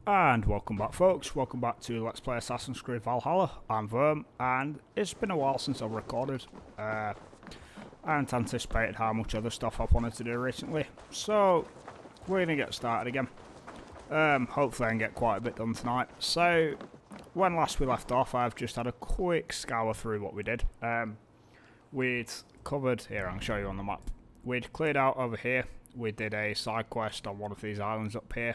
And welcome back, folks. Welcome back to Let's Play Assassin's Creed Valhalla. I'm Verm, and it's been a while since I've recorded. I hadn't anticipated how much other stuff I've wanted to do recently, so we're going to get started again. Hopefully I can get quite a bit done tonight. So, when last we left off, I've just had a quick scour through what we did. We'd covered, here I'll show you on the map, we'd cleared out over here. We did a side quest on one of these islands up here.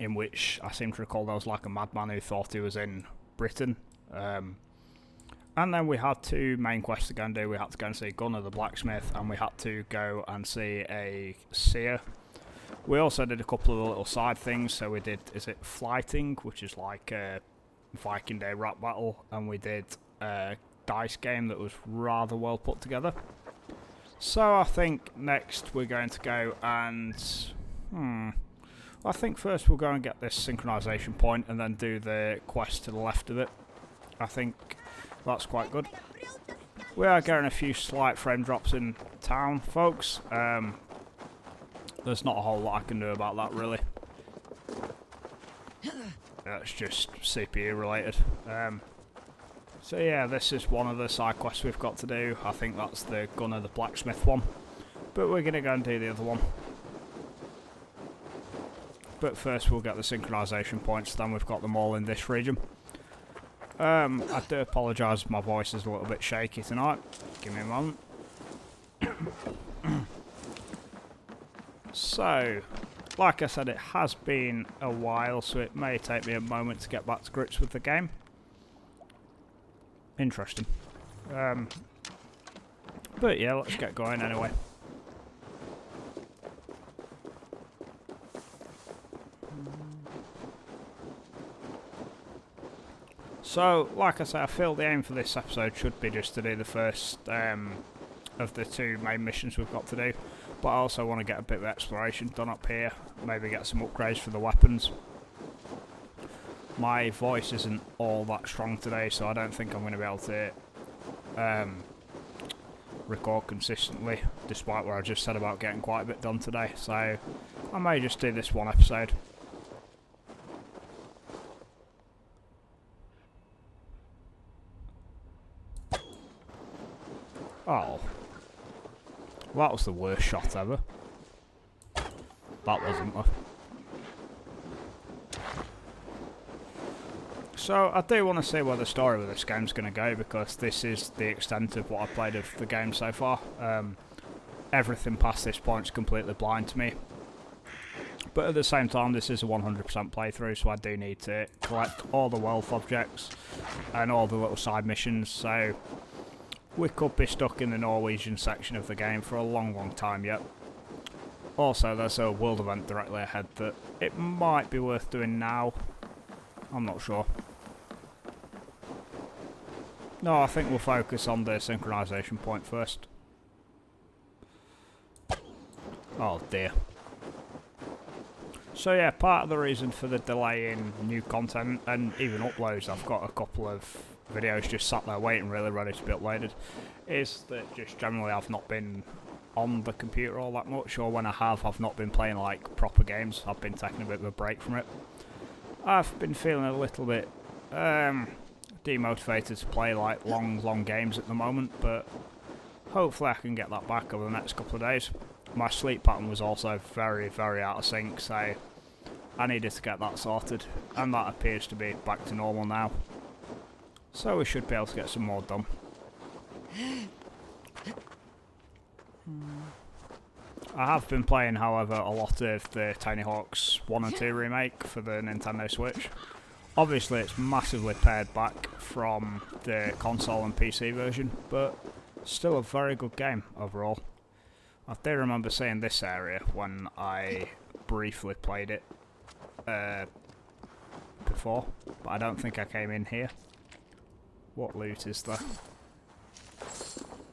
In which I seem to recall there was like a madman who thought he was in Britain. And then we had two main quests to go and do. We had to go and see Gunnar the blacksmith, and we had to go and see a seer. We also did a couple of little side things. So we did, is it flighting, which is like a Viking Day rap battle, and we did a dice game that was rather well put together. So I think next we're going to go and I think first we'll go and get this synchronization point and then do the quest to the left of it. I think that's quite good. We are getting a few slight frame drops in town, folks. There's not a whole lot I can do about that, really. It's just CPU related. So yeah, this is one of the side quests we've got to do. I think that's the Gunnar the blacksmith one. But we're going to go and do the other one. But first we'll get the synchronization points, then we've got them all in this region. I do apologise, my voice is a little bit shaky tonight. Give me a moment. So, like I said, it has been a while, so it may take me a moment to get back to grips with the game. Interesting. But yeah, let's get going anyway. So, like I say, I feel the aim for this episode should be just to do the first of the two main missions we've got to do. But I also want to get a bit of exploration done up here. Maybe get some upgrades for the weapons. My voice isn't all that strong today, so I don't think I'm going to be able to record consistently, despite what I just said about getting quite a bit done today. So, I may just do this one episode. Oh. That was the worst shot ever. That wasn't though. So, I do want to see where the story of this game's going to go, because this is the extent of what I've played of the game so far. Everything past this point is completely blind to me. But at the same time, this is a 100% playthrough, so I do need to collect all the wealth objects and all the little side missions, so we could be stuck in the Norwegian section of the game for a long time yet. Also, there's a world event directly ahead that it might be worth doing now. I'm not sure. No, I think we'll focus on the synchronization point first. Oh dear. So yeah, part of the reason for the delay in new content and even uploads, I've got a couple of videos just sat there waiting, really ready to be uploaded, is that just generally I've not been on the computer all that much, or when I have, I've not been playing like proper games. I've been taking a bit of a break from it. I've been feeling a little bit demotivated to play like long games at the moment, but hopefully I can get that back over the next couple of days. My sleep pattern was also very out of sync, so I needed to get that sorted, and that appears to be back to normal now. So we should be able to get some more done. I have been playing, however, a lot of the Tony Hawk's 1 and 2 remake for the Nintendo Switch. Obviously it's massively pared back from the console and PC version, but still a very good game overall. I do remember seeing this area when I briefly played it before, but I don't think I came in here. What loot is there?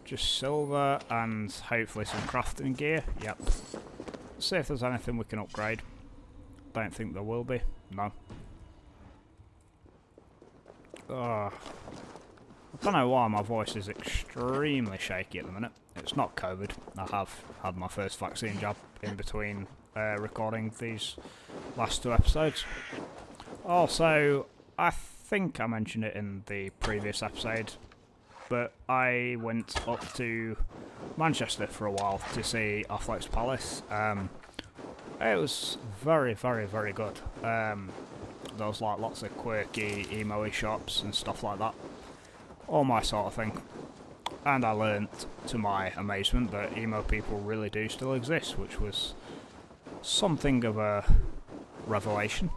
Just silver and hopefully some crafting gear. Yep. Let's see if there's anything we can upgrade. Don't think there will be. No. I don't know why my voice is extremely shaky at the minute. It's not COVID. I have had my first vaccine jab in between recording these last 2 episodes. Also, I think I mentioned it in the previous episode, but I went up to Manchester for a while to see Athlete's Palace. It was very, very, very good. There was like lots of quirky, emo-y shops and stuff like that. All my sort of thing. And I learnt, to my amazement, that emo people really do still exist, which was something of a revelation.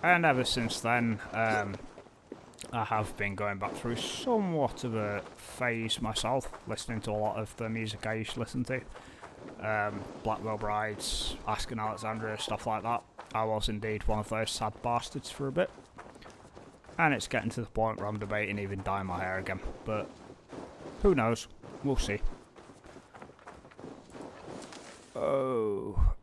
And ever since then, I have been going back through somewhat of a phase myself, listening to a lot of the music I used to listen to. Blackwell Brides, Asking Alexandria, stuff like that. I was indeed one of those sad bastards for a bit. And it's getting to the point where I'm debating even dyeing my hair again. But who knows? We'll see. Oh.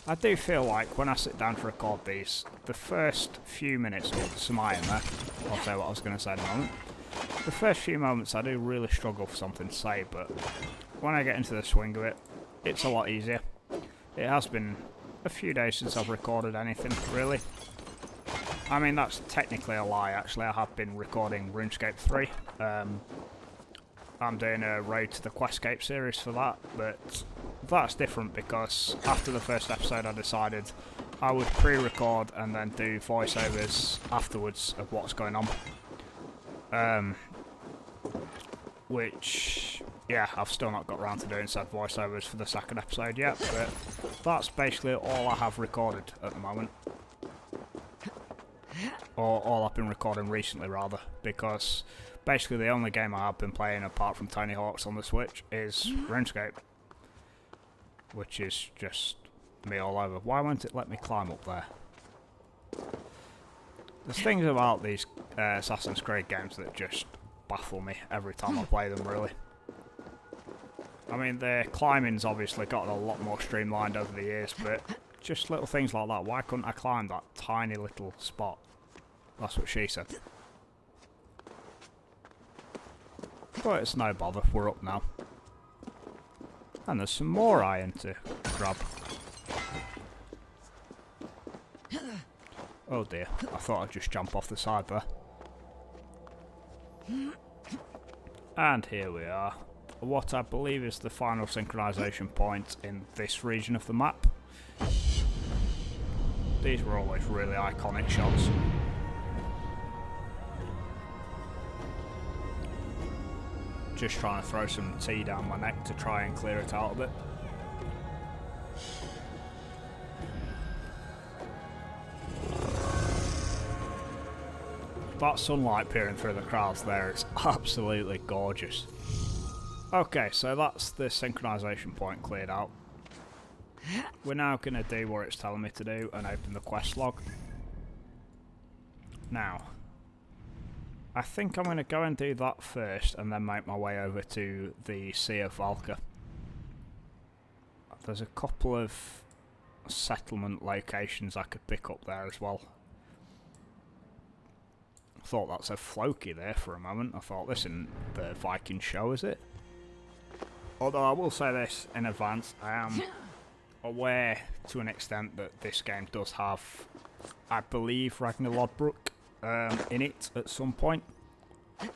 I do feel like when I sit down to record these, the first few minutes, or some iron there, I'll say what I was going to say in a moment. The first few moments I do really struggle for something to say, but when I get into the swing of it, it's a lot easier. It has been a few days since I've recorded anything, really. I mean, that's technically a lie, actually. I have been recording RuneScape 3. I'm doing a Road to the Questscape series for that, but that's different because after the first episode I decided I would pre-record and then do voiceovers afterwards of what's going on. Which, yeah, I've still not got around to doing said voiceovers for the second episode yet, but that's basically all I have recorded at the moment. Or all I've been recording recently, rather, because basically the only game I have been playing apart from Tony Hawk's on the Switch is RuneScape. Which is just me all over. Why won't it let me climb up there? There's things about these Assassin's Creed games that just baffle me every time I play them, really. I mean, the climbing's obviously gotten a lot more streamlined over the years, but just little things like that. Why couldn't I climb that tiny little spot? That's what she said. But it's no bother, we're up now. And there's some more iron to grab. Oh dear, I thought I'd just jump off the side there. And here we are. What I believe is the final synchronization point in this region of the map. These were always really iconic shots. Just trying to throw some tea down my neck to try and clear it out a bit. That sunlight peering through the clouds there is absolutely gorgeous. Okay, so that's the synchronization point cleared out. We're now going to do what it's telling me to do and open the quest log. Now, I think I'm going to go and do that first and then make my way over to the Sea of Valka. There's a couple of settlement locations I could pick up there as well. I thought that said Floki there for a moment. I thought, this isn't the Viking show, is it? Although I will say this in advance, I am aware to an extent that this game does have, I believe, Ragnar Lodbrok in it at some point.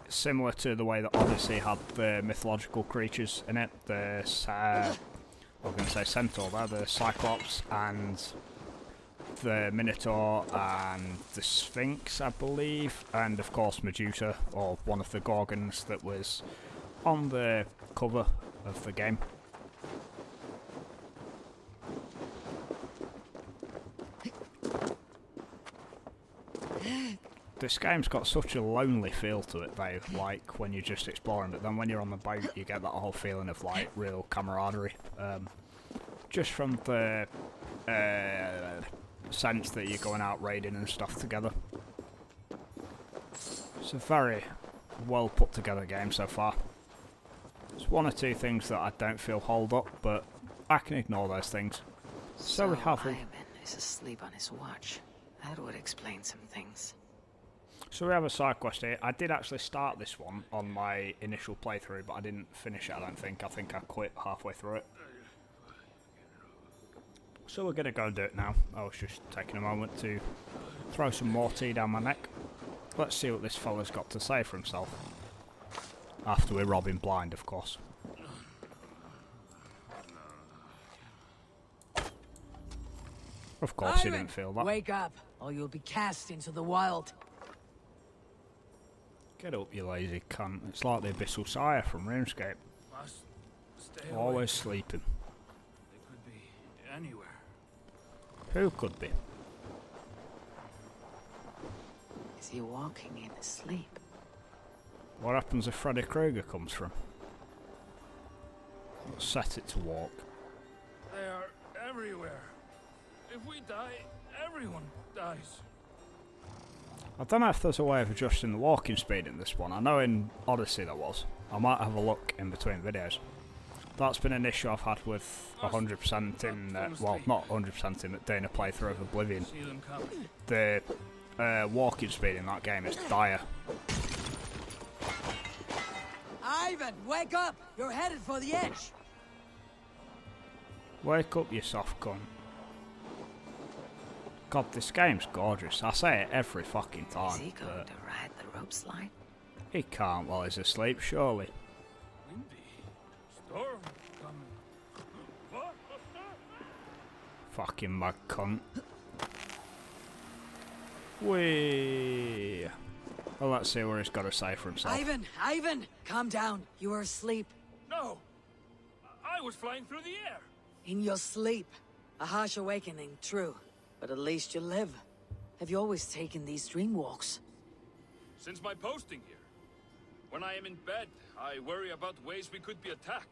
Similar to the way that Odyssey had the mythological creatures in it. The, I was going to say Centaur there, the Cyclops and the Minotaur and the Sphinx, I believe. And of course Medusa, or one of the Gorgons that was on the cover of the game. This game's got such a lonely feel to it though, like when you're just exploring, but then when you're on the boat you get that whole feeling of like real camaraderie. Just from the sense that you're going out raiding and stuff together. It's a very well put together game so far. There's one or two things that I don't feel hold up, but I can ignore those things. So we have Ivan is asleep on his watch. That would explain some things. So we have a side quest here. I did actually start this one on my initial playthrough, but I didn't finish it, I don't think. I think I quit halfway through it. So we're going to go and do it now. I was just taking a moment to throw some more tea down my neck. Let's see what this fella's got to say for himself. After we rob him blind, of course. Of course he didn't feel that. Wake up, or you'll be cast into the wild. Get up, you lazy cunt. It's like the Abyssal Sire from RuneScape. Must stay Always sleeping. They could be anywhere. Who could be? Is he walking in his sleep? What happens if Freddy Krueger comes from? Let's set it to walk. They are everywhere. If we die, everyone dies. I don't know if there's a way of adjusting the walking speed in this one. I know in Odyssey there was. I might have a look in between videos. That's been an issue I've had with 100% in, well, not 100% in, doing a playthrough of Oblivion. See them come. The walking speed in that game is dire. Ivan, wake up! You're headed for the edge! Wake up, you soft cunt. God, this game's gorgeous. I say it every fucking time. Is he going to ride the rope slide? He can't while he's asleep, surely. Windy. Storm coming. What? Fucking mad cunt. Whee! Well, let's see what he's got to say for himself. Ivan, calm down. You are asleep. No! I was flying through the air! In your sleep. A harsh awakening, true. But at least you live. Have you always taken these dream walks? Since my posting here. When I am in bed, I worry about ways we could be attacked.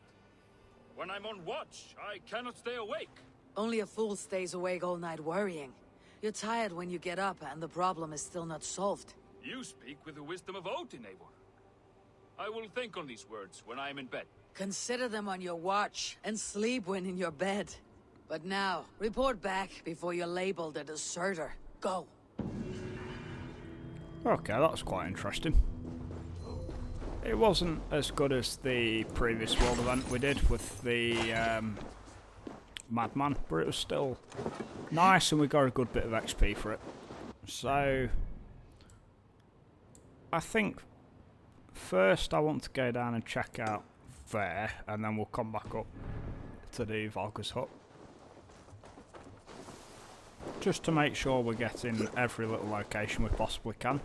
When I'm on watch, I cannot stay awake. Only a fool stays awake all night worrying. You're tired when you get up and the problem is still not solved. You speak with the wisdom of Odin, Eivor. I will think on these words when I am in bed. Consider them on your watch and sleep when in your bed. But now, report back before you're labeled a deserter. Go. Okay, that was quite interesting. It wasn't as good as the previous world event we did with the Madman, but it was still nice and we got a good bit of XP for it. So, I think first I want to go down and check out there, and then we'll come back up to the Valka's hut. Just to make sure we're getting every little location we possibly can.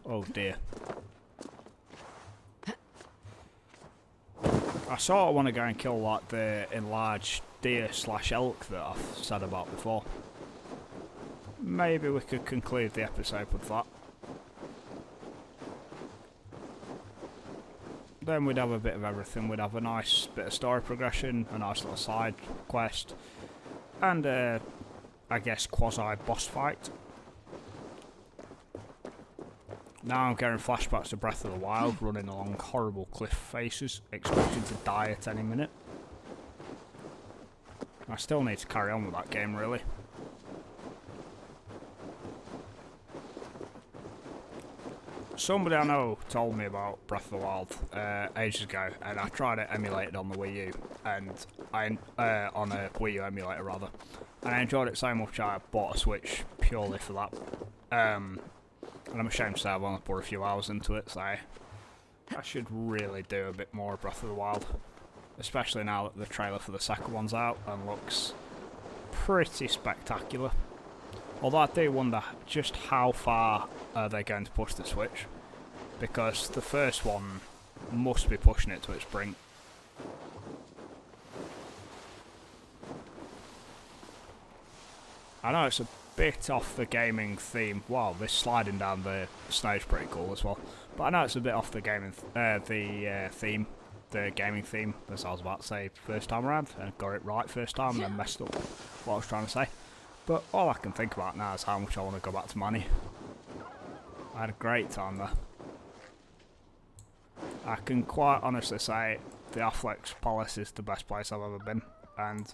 Oh dear. I sort of want to go and kill like the enlarged deer / elk that I've said about before. Maybe we could conclude the episode with that. Then we'd have a bit of everything. We'd have a nice bit of story progression, a nice little side quest, and I guess quasi-boss fight. Now I'm getting flashbacks to Breath of the Wild, running along horrible cliff faces, expecting to die at any minute. I still need to carry on with that game, really. Somebody I know told me about Breath of the Wild ages ago, and I tried it emulated on the Wii U, and on a Wii U emulator rather, and I enjoyed it so much I bought a Switch purely for that. And I'm ashamed to say I've only put a few hours into it, so I should really do a bit more of Breath of the Wild, especially now that the trailer for the second one's out and looks pretty spectacular. Although I do wonder just how far are they going to push the Switch, because the first one must be pushing it to its brink. I know it's a bit off the gaming theme. Wow, this sliding down the snow is pretty cool as well. But I know it's a bit off the gaming theme, the gaming theme, as I was about to say first time around, and got it right first time and then messed up what I was trying to say. But all I can think about now is how much I want to go back to Manny. I had a great time there. I can quite honestly say the Affleck's Palace is the best place I've ever been, and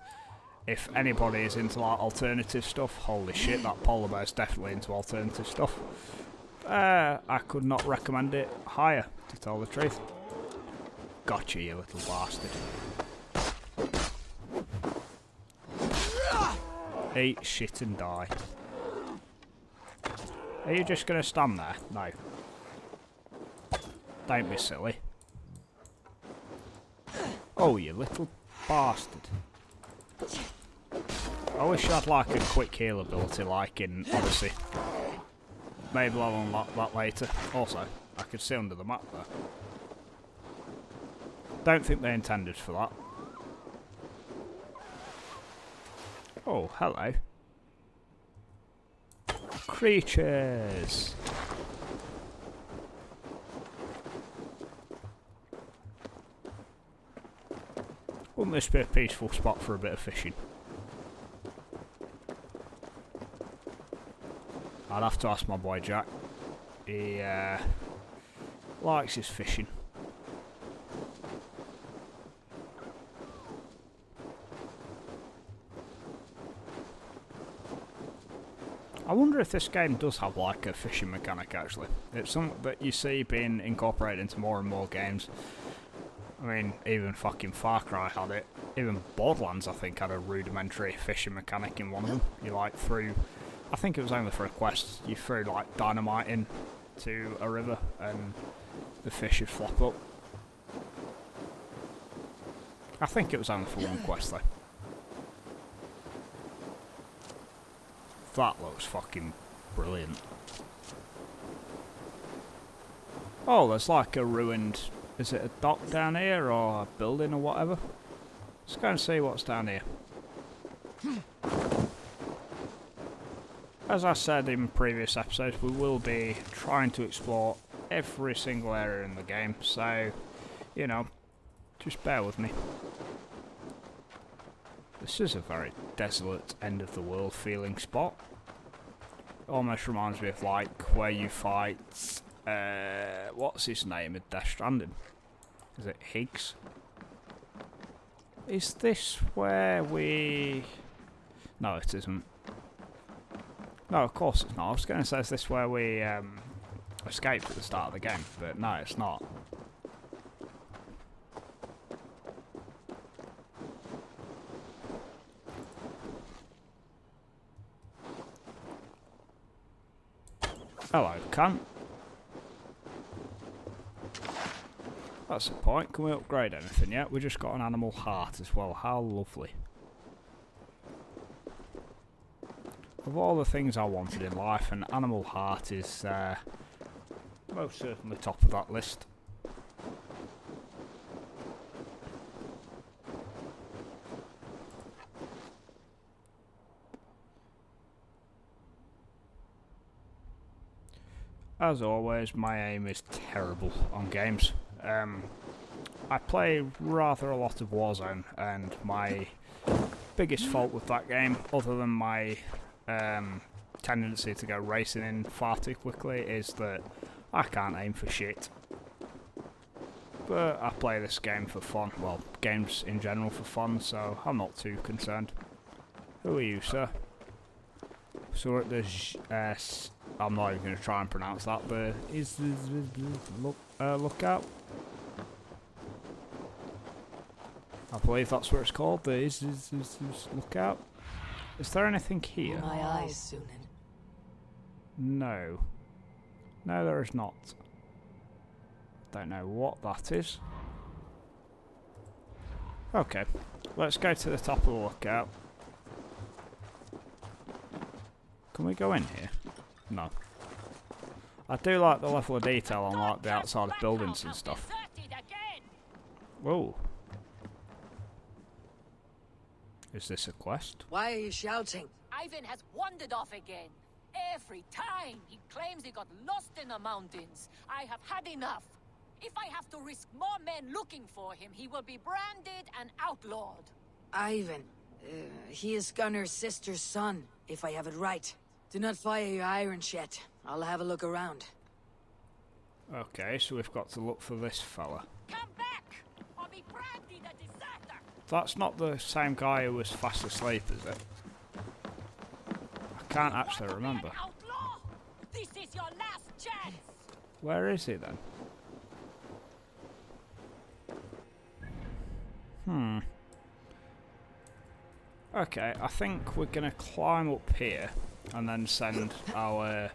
if anybody is into like alternative stuff, holy shit, that polar bear's definitely into alternative stuff. I could not recommend it higher, to tell the truth. Gotcha, you little bastard. Eat shit and die. Are you just gonna stand there? No. Don't be silly. Oh, you little bastard. I wish I had like a quick heal ability like in Odyssey. Maybe I'll unlock that later. Also, I could see under the map there. Don't think they intended for that. Oh, hello. Creatures! Wouldn't this be a peaceful spot for a bit of fishing? I'd have to ask my boy Jack. He likes his fishing. I wonder if this game does have like a fishing mechanic actually. It's something that you see being incorporated into more and more games. I mean, even fucking Far Cry had it. Even Borderlands, I think, had a rudimentary fishing mechanic in one of them. You like threw, I think it was only for a quest, you threw like dynamite into a river and the fish would flop up. I think it was only for one quest though. That looks fucking brilliant. Oh, there's like a ruined... Is it a dock down here or a building or whatever? Let's go and see what's down here. As I said in previous episodes, we will be trying to explore every single area in the game, so, you know, just bear with me. This is a very desolate, end of the world feeling spot. Almost reminds me of like where you fight, what's his name in Death Stranding? Is it Higgs? Is this where we... No, it isn't. No, of course it's not. I was going to say, is this where we escaped at the start of the game? But no, it's not. Hello, cunt. That's the point. Can we upgrade anything yet? We just got an animal heart as well. How lovely. Of all the things I wanted in life, an animal heart is most certainly top of that list. As always, my aim is terrible on games. I play rather a lot of Warzone, and my biggest fault with that game, other than my tendency to go racing in far too quickly, is that I can't aim for shit. But I play this game for fun, well, games in general for fun, so I'm not too concerned. Who are you, sir? So at the I'm not even going to try and pronounce that, but lookout. I believe that's what it's called. The lookout. Is there anything here? My eyes, Sunan. No. No, there is not. Don't know what that is. Okay, let's go to the top of the lookout. Can we go in here? No. I do like the level of detail on like the outside of buildings and stuff. Whoa. Is this a quest? Why are you shouting? Ivan has wandered off again. Every time he claims he got lost in the mountains. I have had enough. If I have to risk more men looking for him, he will be branded and outlawed. Ivan. He is Gunnar's sister's son, if I have it right. Do not fire your irons yet. I'll have a look around. Okay, so we've got to look for this fella. Come back, or be branded a deserter. That's not the same guy who was fast asleep, is it? I can't actually remember. Outlaw? This is your last chance! Where is he then? Okay, I think we're gonna climb up here and then send our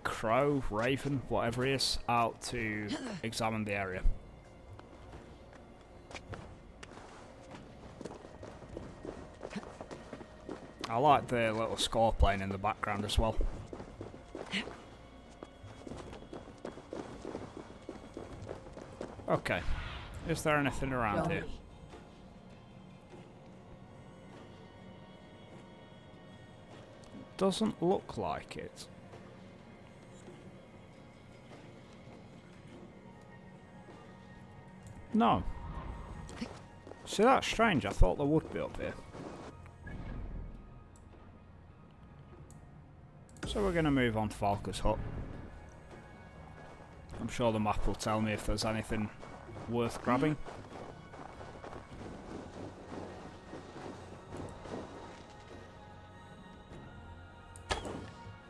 crow, raven, whatever he is, out to examine the area. I like the little score playing in the background as well. Okay, is there anything around here? Doesn't look like it. No. See, that's strange. I thought there would be up here. So we're going to move on to Valka's hut. I'm sure the map will tell me if there's anything worth grabbing.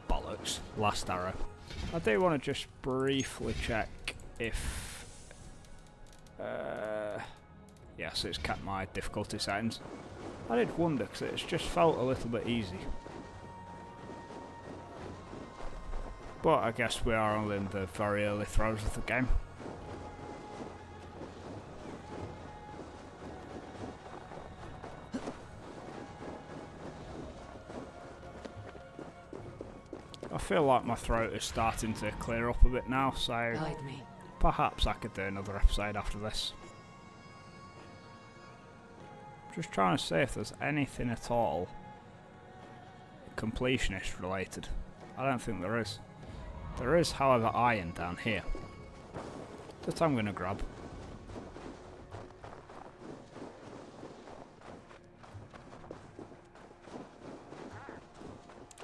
Bollocks. Last arrow. I do want to just briefly check if... yes, it's kept my difficulty settings. I did wonder because it's just felt a little bit easy. But I guess we are only in the very early throes of the game. I feel like my throat is starting to clear up a bit now, so Guide me. perhaps I could do another episode after this. Just trying to see if there's anything at all completionist related. I don't think there is. There is, however, iron down here that I'm going to grab.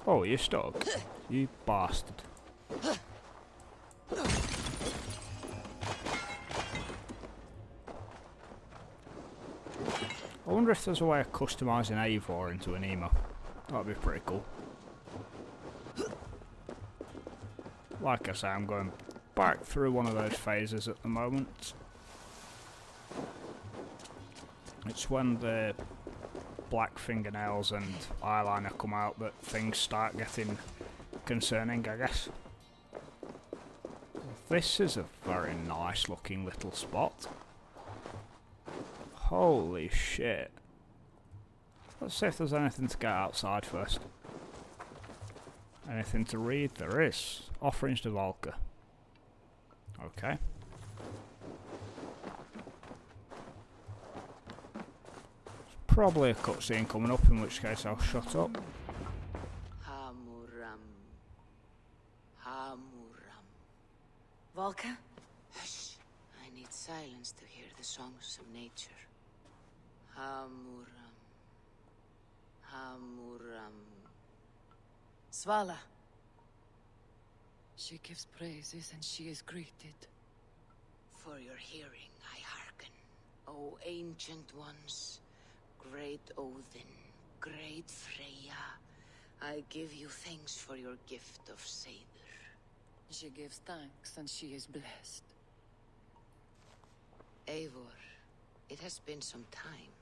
Oh, you're stuck. You bastard. I wonder if there's a way of customising Eivor into an emo. That'd be pretty cool. Like I say, I'm going back through one of those phases at the moment. It's when the black fingernails and eyeliner come out that things start getting concerning, I guess. This is a very nice looking little spot. Holy shit. Let's see if there's anything to get outside first. Anything to read? There is. Offerings to Valka. Okay. There's probably a cutscene coming up, in which case I'll shut up. Hamuram. Hamuram. Valka? Hush. I need silence to hear the songs of nature. Hamuram. Hamuram. Svala. She gives praises and she is greeted. For your hearing I hearken, O ancient ones, great Odin, great Freya. I give you thanks for your gift of Seiður. She gives thanks and she is blessed. Eivor, it has been some time.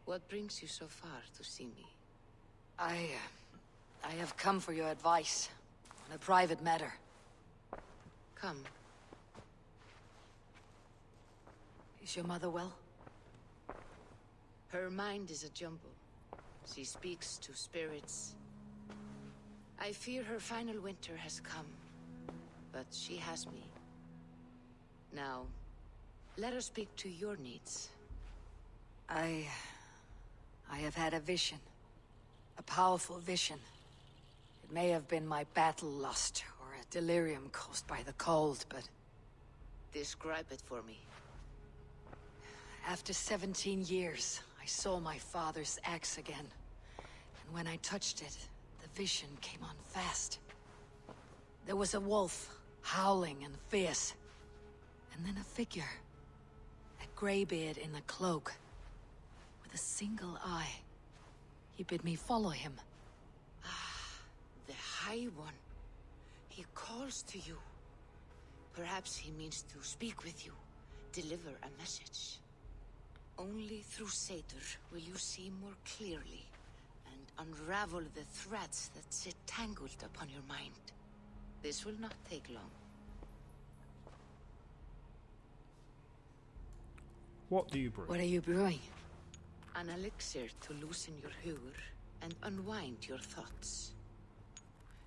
What brings you so far to see me? I have come for your advice on a private matter. Come. Is your mother well? Her mind is a jumble. She speaks to spirits. I fear her final winter has come, but she has me. Now, let us speak to your needs. I have had a vision. A powerful vision. It may have been my battle lust, or a delirium caused by the cold, but... Describe it for me. After 17 years, I saw my father's axe again. And when I touched it, the vision came on fast. There was a wolf, howling and fierce. And then a figure. A greybeard in a cloak. With a single eye. He bid me follow him. Ah, the High One. He calls to you. Perhaps he means to speak with you, deliver a message. Only through Satyr will you see more clearly and unravel the threads that sit tangled upon your mind. This will not take long. What do you brew? What are you brewing? An elixir to loosen your huer and unwind your thoughts.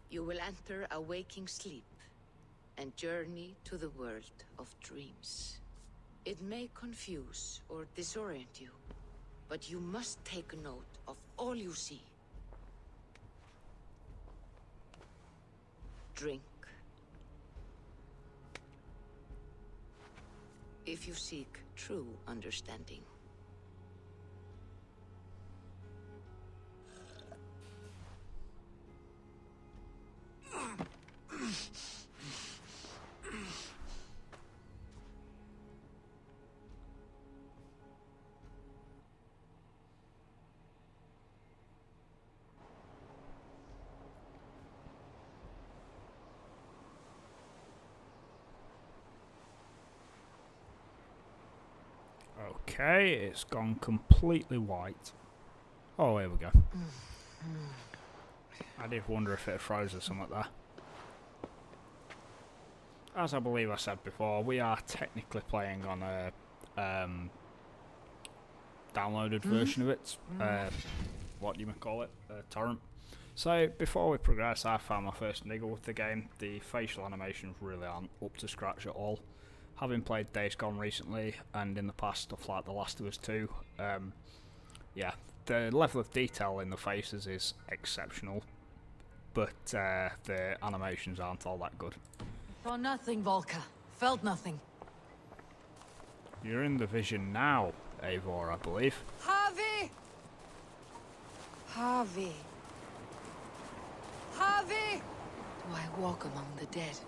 You will enter a waking sleep and journey to the world of dreams. It may confuse or disorient you, but you must take note of all you see. Drink. If you seek true understanding. Okay, it's gone completely white. Oh, here we go. I did wonder if it froze or something there. As I believe I said before, we are technically playing on a downloaded version of it. What do you call it? Torrent. So, before we progress, I found my first niggle with the game. The facial animations really aren't up to scratch at all. Having played Days Gone recently, and in the past stuff like The Last of Us 2, yeah, the level of detail in the faces is exceptional, but the animations aren't all that good. Saw nothing, Volka. Felt nothing. You're in the vision now, Eivor, I believe. Harvey! Harvey! Harvey! Do I walk among the dead?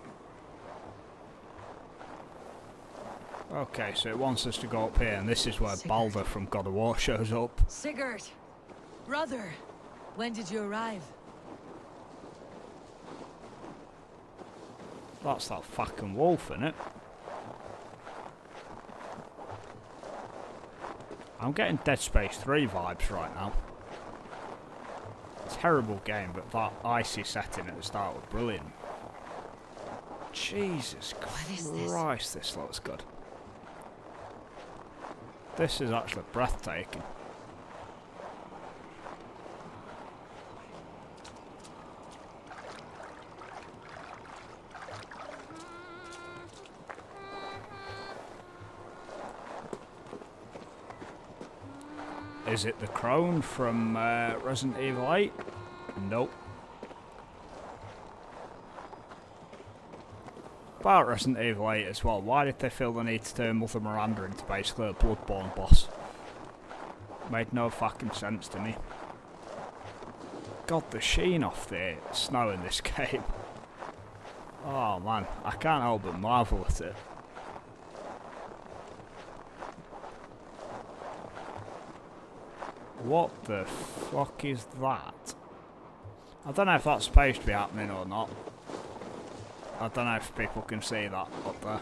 Okay, so it wants us to go up here, and this is where Balder from God of War shows up. Sigurd! Brother! When did you arrive? That's that fucking wolf, innit? I'm getting Dead Space 3 vibes right now. Terrible game, but that icy setting at the start was brilliant. Jesus Christ, this looks good. This is actually breathtaking. Is it the crone from Resident Evil 8? Nope. About Resident Evil 8 as well, why did they feel the need to turn Mother Miranda into basically a Bloodborne boss? Made no fucking sense to me. God, the sheen off the snow in this game. Oh man, I can't help but marvel at it. What the fuck is that? I don't know if that's supposed to be happening or not. I don't know if people can see that up there.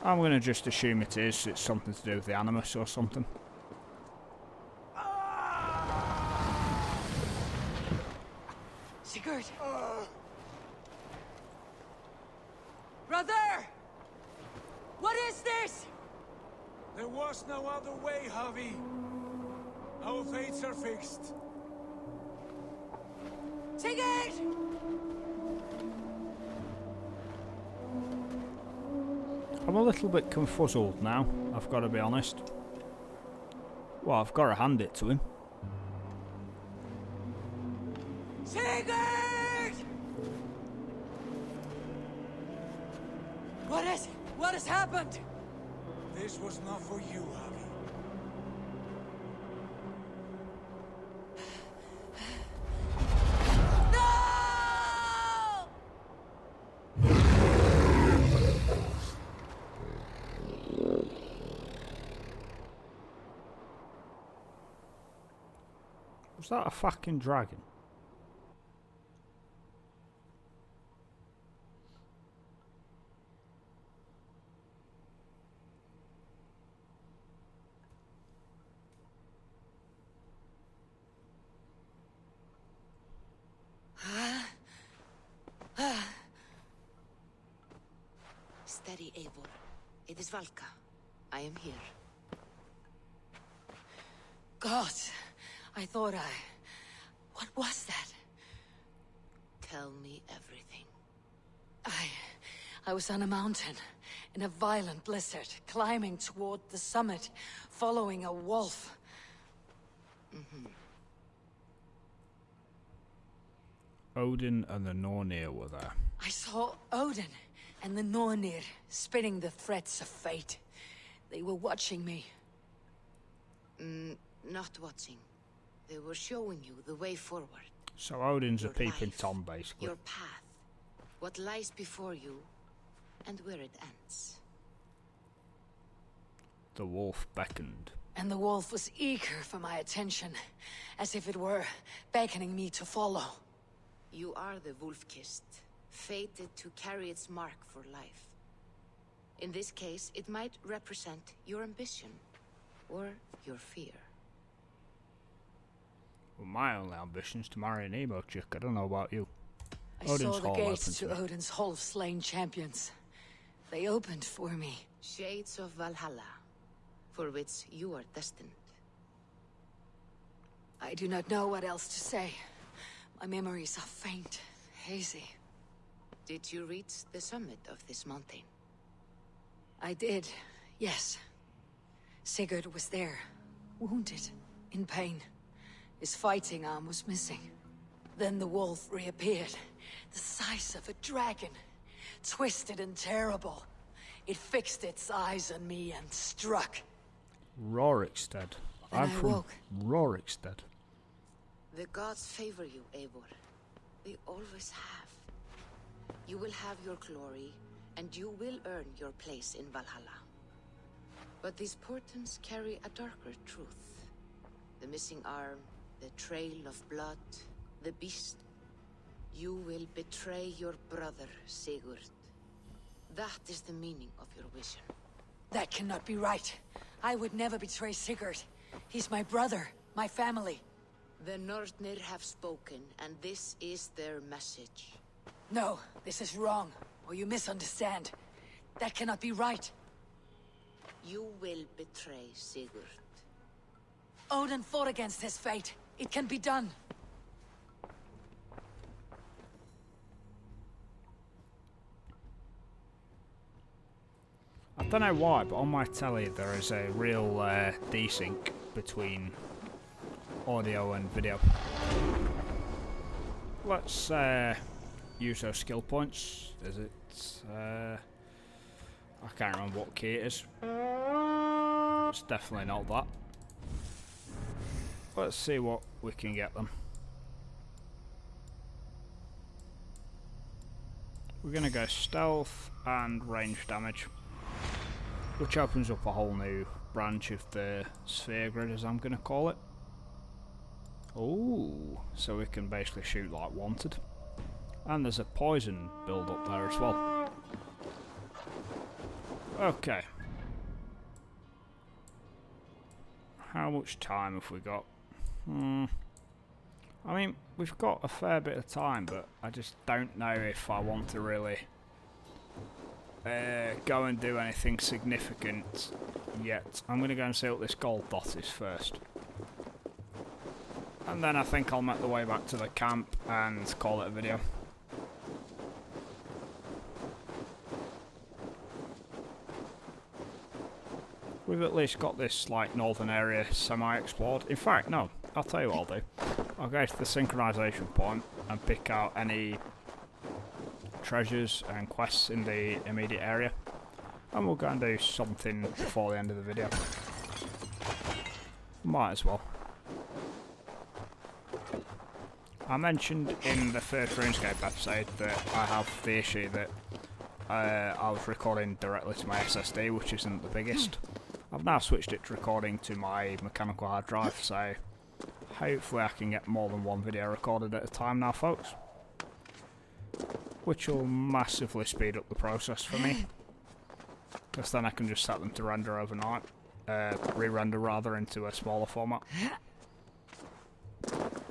I'm going to just assume it is. It's something to do with the Animus or something. Sigurd! Brother! What is this? There was no other way, Javi. Our fates are fixed. Sigurd! I'm a little bit confuzzled now, I've got to be honest. Well, I've got to hand it to him. Sigurd! What has happened? This was not for you, Javi. No! Was that a fucking dragon? Steady, Eivor. It is Valka. I am here. God, I thought I... What was that? Tell me everything. I was on a mountain, in a violent blizzard, climbing toward the summit, following a wolf. Odin and the Nornir were there. I saw Odin and the Nornir spitting the threats of fate. They were watching me. Not watching. They were showing you the way forward. So Odin's a Your peeping life, Tom, basically. Your path. What lies before you, and where it ends. The wolf beckoned. And the wolf was eager for my attention, as if it were beckoning me to follow. You are the wolf-kissed, fated to carry its mark for life. In this case, it might represent your ambition, or your fear. Well, my only ambition is to marry an emo chick. I don't know about you. I saw the gates to Odin's Hall of Slain Champions. They opened for me. Shades of Valhalla, for which you are destined. I do not know what else to say. My memories are faint, hazy. Did you reach the summit of this mountain? I did, yes. Sigurd was there, wounded, in pain. His fighting arm was missing. Then the wolf reappeared, the size of a dragon, twisted and terrible. It fixed its eyes on me and struck. Rorikstead. I'm from Rorikstead. The gods favor you, Eivor. They always have. You will have your glory, and you will earn your place in Valhalla. But these portents carry a darker truth. The missing arm, the trail of blood, the beast. You will betray your brother, Sigurd. That is the meaning of your vision. That cannot be right. I would never betray Sigurd. He's my brother, my family. The Nornir have spoken, and this is their message. No, this is wrong, or you misunderstand. That cannot be right. You will betray Sigurd. Odin fought against his fate. It can be done. I don't know why, but on my telly there is a real desync between audio and video. Let's use those skill points. Is it? I can't remember what key it is. It's definitely not that. Let's see what we can get them. We're gonna go stealth and range damage, which opens up a whole new branch of the sphere grid, as I'm gonna call it. Oh, so we can basically shoot like wanted. And there's a poison build up there as well. Okay. How much time have we got? I mean, we've got a fair bit of time, but I just don't know if I want to really go and do anything significant yet. I'm going to go and see what this gold dot is first. And then I think I'll make the way back to the camp and call it a video. We've at least got this like northern area semi-explored. In fact, no, I'll tell you what I'll do. I'll go to the synchronization point and pick out any treasures and quests in the immediate area. And we'll go and do something before the end of the video. Might as well. I mentioned in the first RuneScape episode that I have the issue that I was recording directly to my SSD, which isn't the biggest. I've now switched it to recording to my mechanical hard drive, so hopefully I can get more than one video recorded at a time now, folks. Which will massively speed up the process for me. Because then I can just set them to render overnight. Re-render rather, into a smaller format.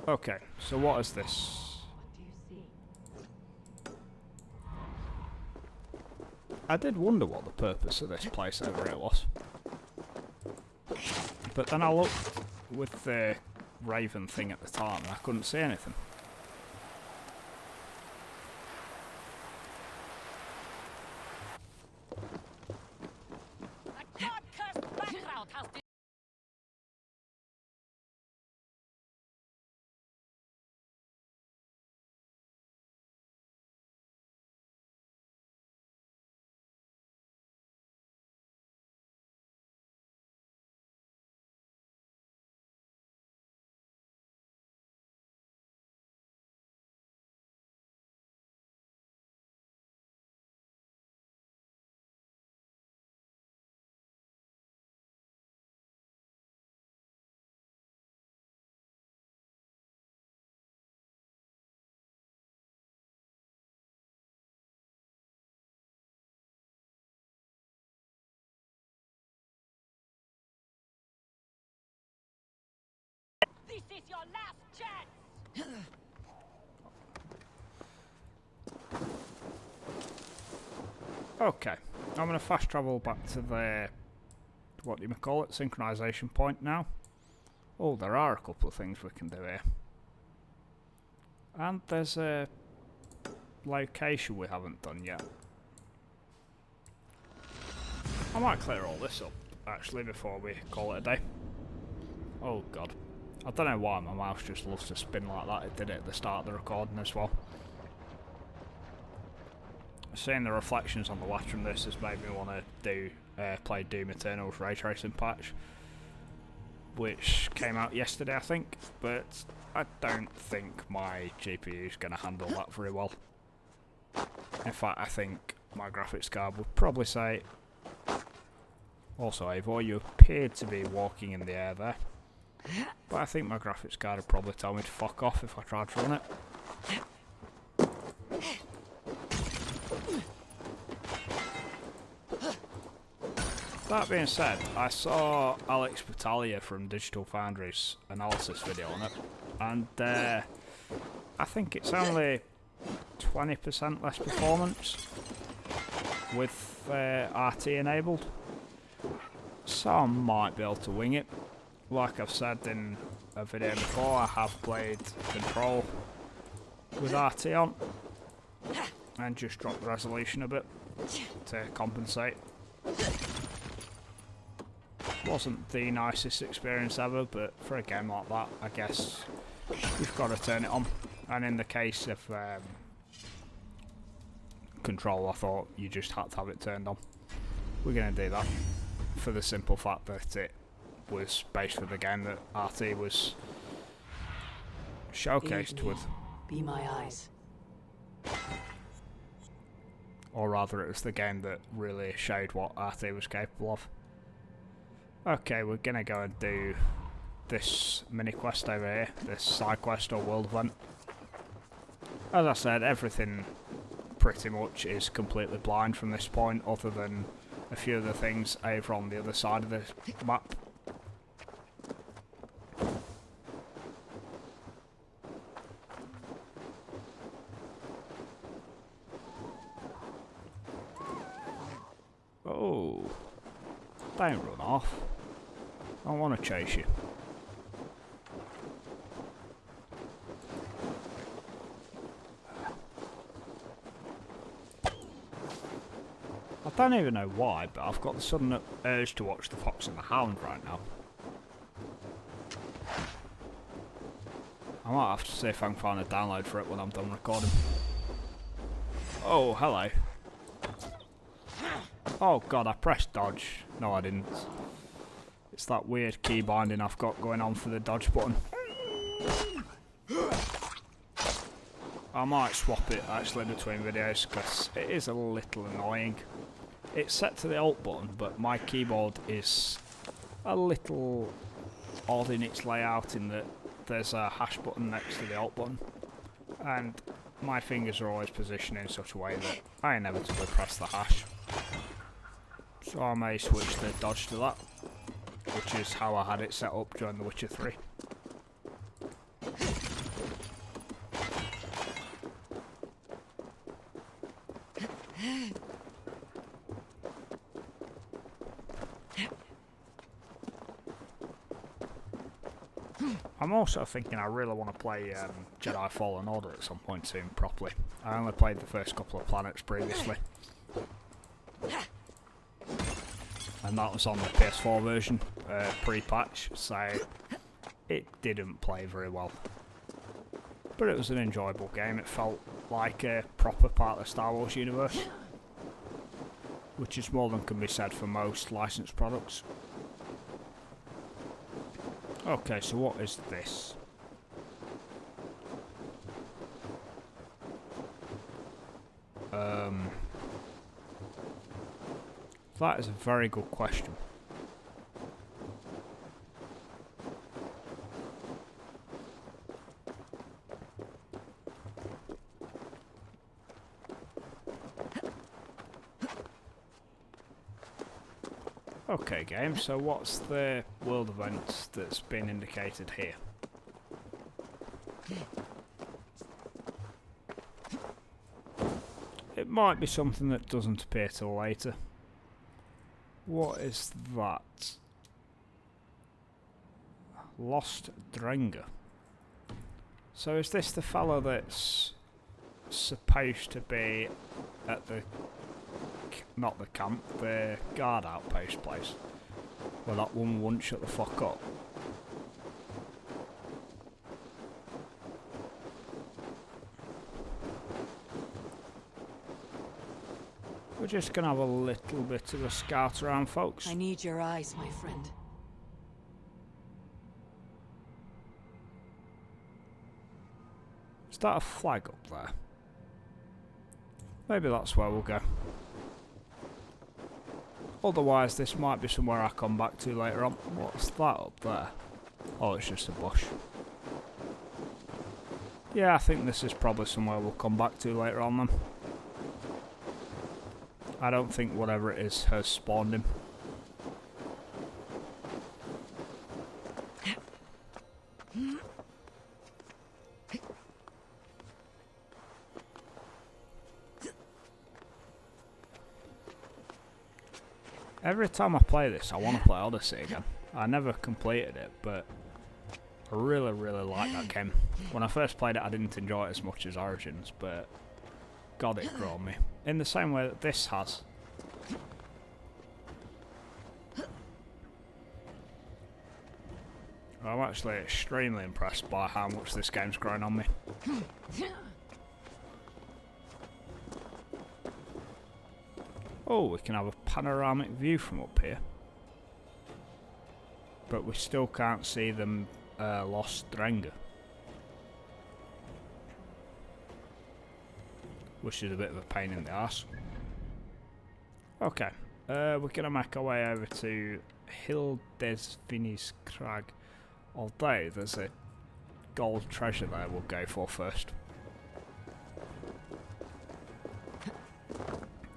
Okay, so what is this? I did wonder what the purpose of this place over here was. But then I looked with the raven thing at the time and I couldn't see anything. The god-cursed background has This is your last chance! Okay, I'm going to fast travel back to the, what do you call it, synchronization point now. Oh, there are a couple of things we can do here. And there's a location we haven't done yet. I might clear all this up, actually, before we call it a day. Oh god. I don't know why my mouse just loves to spin like that. It did it at the start of the recording as well. Seeing the reflections on the watch from this has made me want to play Doom Eternal's ray tracing patch, which came out yesterday I think, but I don't think my GPU is going to handle that very well. In fact, I think my graphics card would probably say, also Eivor, you appeared to be walking in the air there, but I think my graphics card would probably tell me to fuck off if I tried to run it. That being said, I saw Alex Battaglia from Digital Foundry's analysis video on it, and I think it's only 20% less performance with RT enabled, so I might be able to wing it. Like I've said in a video before, I have played Control with RT on and just dropped the resolution a bit to compensate. Wasn't the nicest experience ever, but for a game like that, I guess you've got to turn it on. And in the case of Control, I thought you just had to have it turned on. We're going to do that for the simple fact that it was based with the game that RT was showcased with. Be my eyes. Or rather, it was the game that really showed what RT was capable of. Okay, we're gonna go and do this mini quest over here, this side quest or world event. As I said, everything pretty much is completely blind from this point, other than a few of the things over on the other side of the map. Oh, don't run off. I want to chase you. I don't even know why, but I've got the sudden urge to watch The Fox and the Hound right now. I might have to see if I can find a download for it when I'm done recording. Oh, hello. Oh god, I pressed dodge. No, I didn't. It's that weird key binding I've got going on for the dodge button. I might swap it actually between videos because it is a little annoying. It's set to the Alt button, but my keyboard is a little odd in its layout in that there's a hash button next to the Alt button, and my fingers are always positioned in such a way that I inevitably press the hash. So I may switch the dodge to that, which is how I had it set up during The Witcher 3. I'm also thinking I really want to play Jedi Fallen Order at some point soon properly. I only played the first couple of planets previously. And that was on the PS4 version, pre-patch, so it didn't play very well. But it was an enjoyable game. It felt like a proper part of the Star Wars universe, which is more than can be said for most licensed products. Okay, so what is this? That is a very good question. Okay, game, so what's the world event that's been indicated here? It might be something that doesn't appear till later. What is that? Lost Drenga. So is this the fellow that's supposed to be at the... not the camp, the guard outpost place, where that woman wouldn't shut the fuck up? We're just gonna have a little bit of a scout around, folks. I need your eyes, my friend. Is that a flag up there? Maybe that's where we'll go. Otherwise, this might be somewhere I come back to later on. What's that up there? Oh, it's just a bush. Yeah, I think this is probably somewhere we'll come back to later on then. I don't think whatever it is has spawned him. Every time I play this, I want to play Odyssey again. I never completed it, but I really, really like that game. When I first played it, I didn't enjoy it as much as Origins, but God, it grew on me. In the same way that this has. I'm actually extremely impressed by how much this game's grown on me. Oh, we can have a panoramic view from up here. But we still can't see the Lost Drenga. Which is a bit of a pain in the arse. Okay, we're going to make our way over to Hill des Vinis Crag. Although there's a gold treasure there we'll go for first.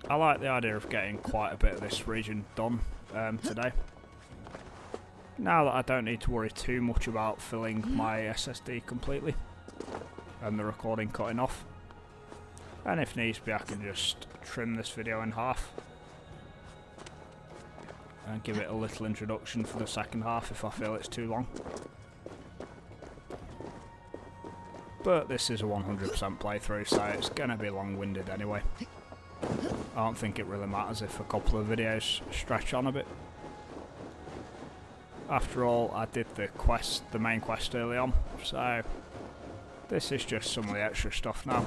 I like the idea of getting quite a bit of this region done today. Now that I don't need to worry too much about filling my SSD completely and the recording cutting off. And if needs be, I can just trim this video in half and give it a little introduction for the second half if I feel it's too long. But this is a 100% playthrough, so it's going to be long-winded anyway. I don't think it really matters if a couple of videos stretch on a bit. After all, I did the main quest early on, so this is just some of the extra stuff now.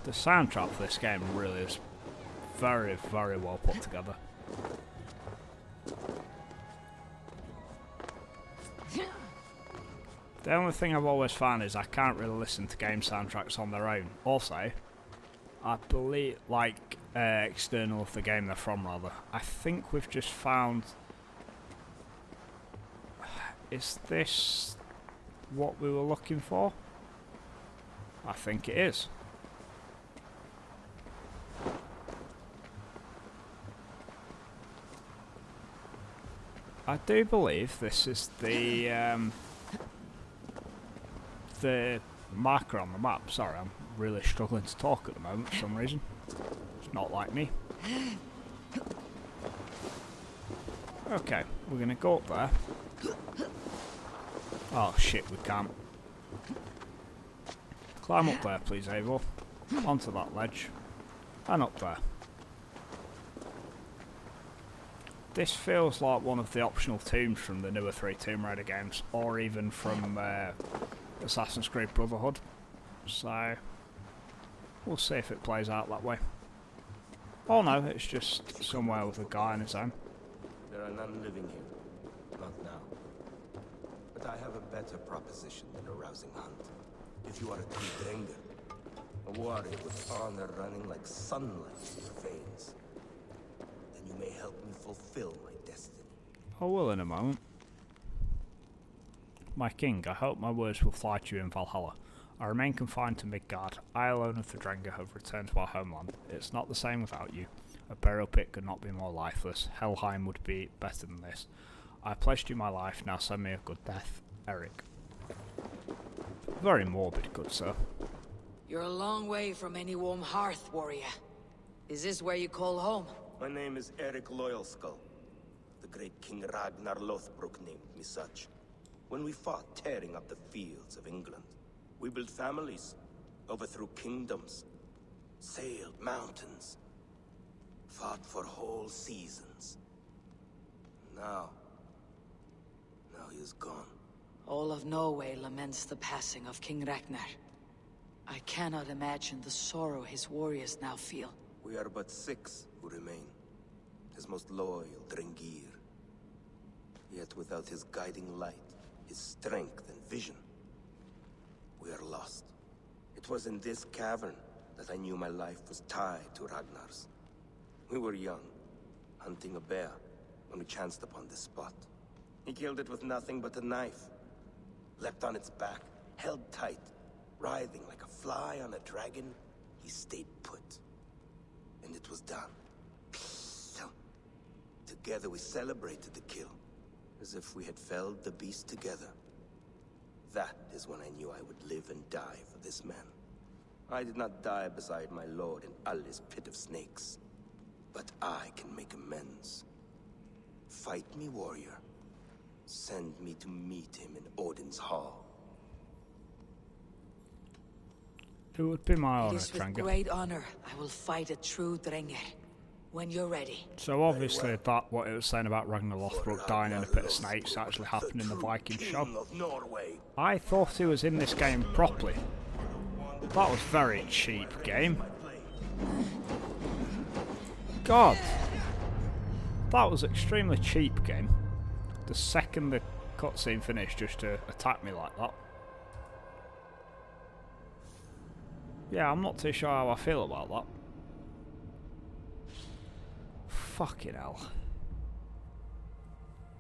The soundtrack for this game really is very, very well put together. The only thing I've always found is I can't really listen to game soundtracks on their own. Also, I believe, like, external of the game they're from, rather. I think we've just found... Is this what we were looking for? I think it is. I do believe this is the marker on the map. Sorry, I'm really struggling to talk at the moment for some reason. It's not like me. Okay, we're gonna go up there. Oh shit, we can't. Climb up there, please, Abel. Onto that ledge. And up there. This feels like one of the optional tombs from the newer 3 Tomb Raider games, or even from Assassin's Creed Brotherhood. So, we'll see if it plays out that way. Oh no, it's just somewhere with a guy on his own. There are none living here. Not now. But I have a better proposition than a rousing hunt. If you are a true Drenger, a warrior with honor running like sunlight in your veins, then you may help me fulfill my destiny. I will in a moment. My king, I hope my words will fly to you in Valhalla. I remain confined to Midgard. I alone of the Drenger have returned to our homeland. It's not the same without you. A burial pit could not be more lifeless. Helheim would be better than this. I pledged you my life, now send me a good death. Eric. Very morbid, good sir. You're a long way from any warm hearth, warrior. Is this where you call home? My name is Eric Loyalskull. The great King Ragnar Lothbrok named me such. When we fought tearing up the fields of England, we built families, overthrew kingdoms, sailed mountains, fought for whole seasons. Now he is gone. All of Norway laments the passing of King Ragnar. I cannot imagine the sorrow his warriors now feel. We are but 6 who remain. His most loyal Drengir. Yet without his guiding light, his strength and vision, we are lost. It was in this cavern that I knew my life was tied to Ragnar's. We were young, hunting a bear, when we chanced upon this spot. He killed it with nothing but a knife. Leapt on its back, held tight, writhing like a fly on a dragon. He stayed put. And it was done. Together we celebrated the kill, as if we had felled the beast together. That is when I knew I would live and die for this man. I did not die beside my lord in Ali's pit of snakes. But I can make amends. Fight me, warrior. Send me to meet him in Odin's hall. It would be my It honour, is with Tranger. great honor I will fight a true Drenger. When you're ready. So obviously that what it was saying about Ragnar Lothbrok dying in a pit of snakes actually happened in the Viking show. I thought he was in this game properly. That was very cheap game. God. That was extremely cheap game. The second the cutscene finished just to attack me like that. Yeah, I'm not too sure how I feel about that. Fucking hell.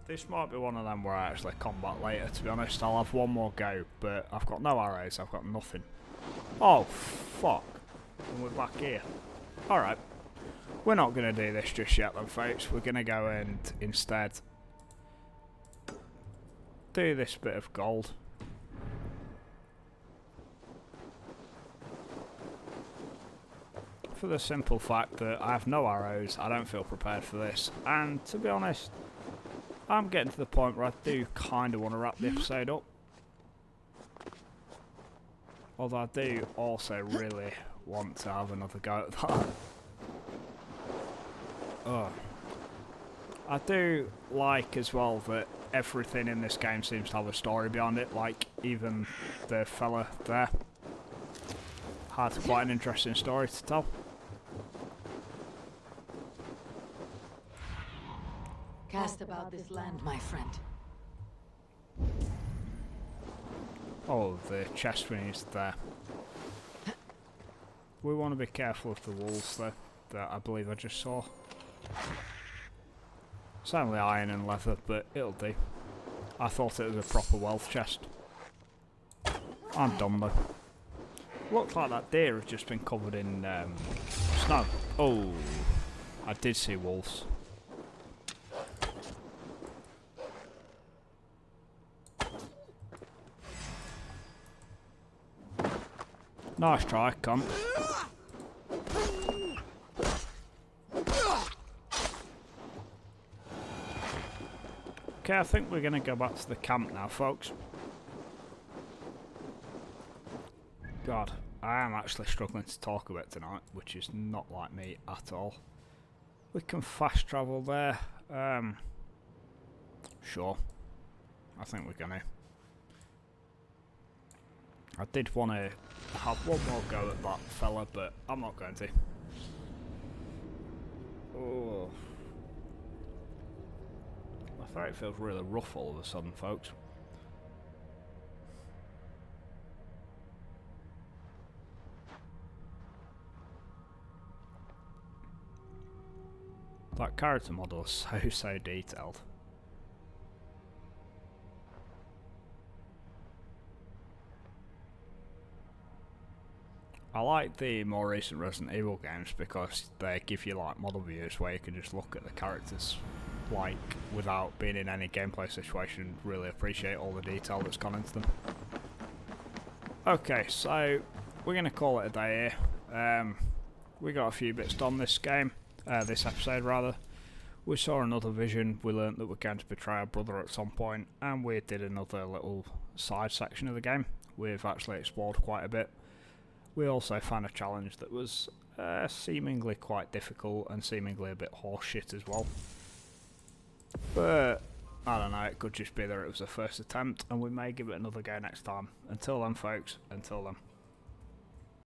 This might be one of them where I actually combat later, to be honest. I'll have one more go, but I've got no arrows, I've got nothing. Oh, fuck. And we're back here. Alright. We're not going to do this just yet, then, folks. We're going to go and instead do this bit of gold. For the simple fact that I have no arrows, I don't feel prepared for this, and to be honest, I'm getting to the point where I do kind of want to wrap the episode up. Although I do also really want to have another go at that. Oh. I do like as well that everything in this game seems to have a story behind it, like even the fella there had quite an interesting story to tell. Cast about this land, my friend. Oh, the chest we need there. We want to be careful of the wolves though, that I believe I just saw. It's only iron and leather, but it'll do. I thought it was a proper wealth chest. I'm dumb though. Looked like that deer has just been covered in snow. Oh, I did see wolves. Nice try, cunt. Okay, I think we're going to go back to the camp now, folks. God, I am actually struggling to talk a bit tonight, which is not like me at all. We can fast travel there. Sure. I think we're going to. I did want to have one more go at that fella, but I'm not going to. Oh. My throat feels really rough all of a sudden, folks. That character model is so detailed. I like the more recent Resident Evil games because they give you like model views where you can just look at the characters like without being in any gameplay situation and really appreciate all the detail that's gone into them. Okay, so we're going to call it a day here. We got a few bits done this game, this episode rather. We saw another vision, we learnt that we're going to betray our brother at some point, and we did another little side section of the game. We've actually explored quite a bit. We also found a challenge that was seemingly quite difficult and seemingly a bit horseshit as well. But I don't know, it could just be that it was the first attempt and we may give it another go next time. Until then folks, until then.